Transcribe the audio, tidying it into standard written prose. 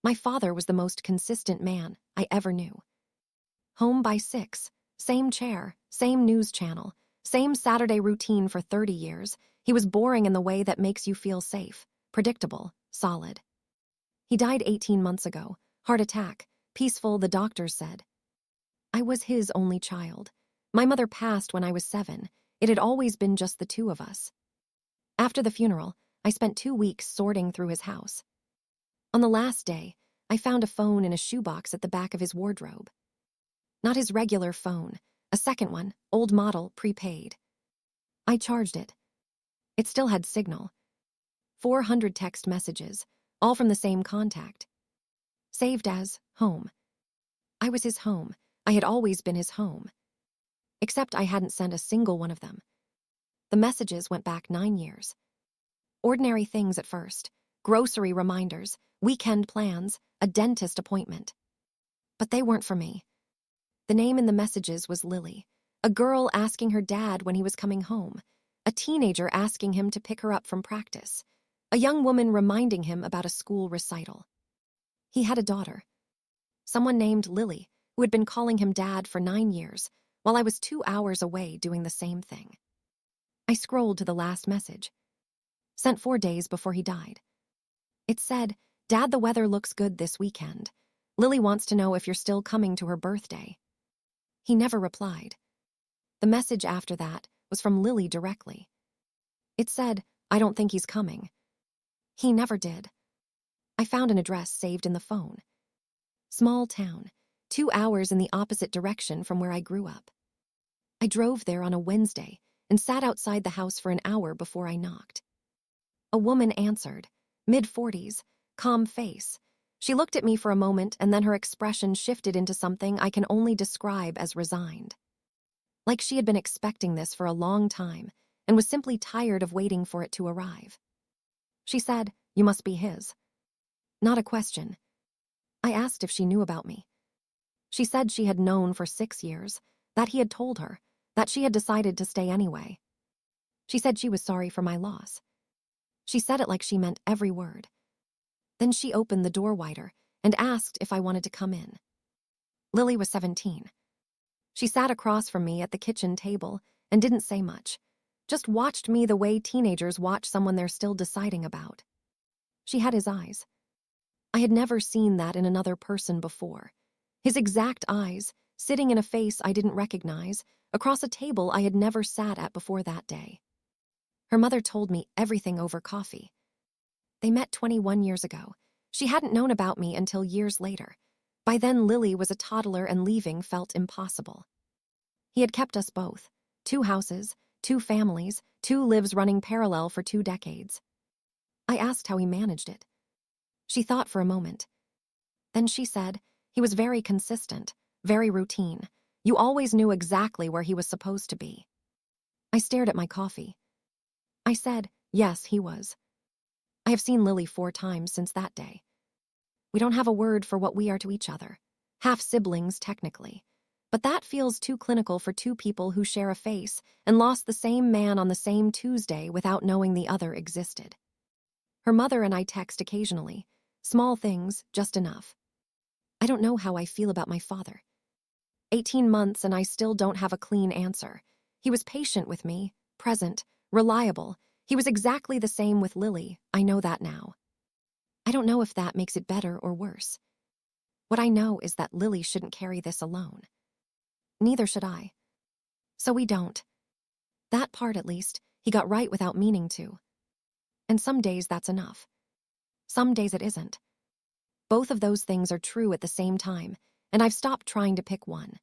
My father was the most consistent man I ever knew. Home by 6, same chair, same news channel, same Saturday routine for 30 years. He was boring in the way that makes you feel safe, predictable, solid. He died 18 months ago, heart attack, peaceful, the doctors said. I was his only child. My mother passed when I was 7. It had always been just the two of us. After the funeral, I spent 2 weeks sorting through his house. On the last day, I found a phone in a shoebox at the back of his wardrobe. Not his regular phone, a second one, old model, prepaid. I charged it. It still had signal. 400 text messages, all from the same contact. Saved as home. I was his home. I had always been his home. Except I hadn't sent a single one of them. The messages went back 9 years. Ordinary things at first. Grocery reminders, weekend plans, a dentist appointment. But they weren't for me. The name in the messages was Lily, a girl asking her dad when he was coming home, a teenager asking him to pick her up from practice, a young woman reminding him about a school recital. He had a daughter, someone named Lily, who had been calling him dad for 9 years, while I was 2 hours away doing the same thing. I scrolled to the last message. Sent 4 days before he died. It said, "Dad, the weather looks good this weekend. Lily wants to know if you're still coming to her birthday." He never replied. The message after that was from Lily directly. It said, "I don't think he's coming." He never did. I found an address saved in the phone. Small town, 2 hours in the opposite direction from where I grew up. I drove there on a Wednesday and sat outside the house for an hour before I knocked. A woman answered, mid-40s, calm face. She looked at me for a moment and then her expression shifted into something I can only describe as resigned. Like she had been expecting this for a long time and was simply tired of waiting for it to arrive. She said, "You must be his." Not a question. I asked if she knew about me. She said she had known for 6 years, that he had told her, that she had decided to stay anyway. She said she was sorry for my loss. She said it like she meant every word. Then she opened the door wider and asked if I wanted to come in. Lily was 17. She sat across from me at the kitchen table and didn't say much, just watched me the way teenagers watch someone they're still deciding about. She had his eyes. I had never seen that in another person before. His exact eyes, sitting in a face I didn't recognize, across a table I had never sat at before that day. Her mother told me everything over coffee. They met 21 years ago. She hadn't known about me until years later. By then, Lily was a toddler and leaving felt impossible. He had kept us both. 2 houses, 2 families, 2 lives running parallel for 2 decades. I asked how he managed it. She thought for a moment. Then she said, he was very consistent, very routine. You always knew exactly where he was supposed to be. I stared at my coffee. I said, yes, he was. I have seen Lily 4 times since that day. We don't have a word for what we are to each other. Half-siblings, technically. But that feels too clinical for 2 people who share a face and lost the same man on the same Tuesday without knowing the other existed. Her mother and I text occasionally. Small things, just enough. I don't know how I feel about my father. 18 months and I still don't have a clean answer. He was patient with me, present, reliable. He was exactly the same with Lily, I know that now. I don't know if that makes it better or worse. What I know is that Lily shouldn't carry this alone. Neither should I. So we don't. That part, at least, he got right without meaning to. And some days that's enough. Some days it isn't. Both of those things are true at the same time, and I've stopped trying to pick one.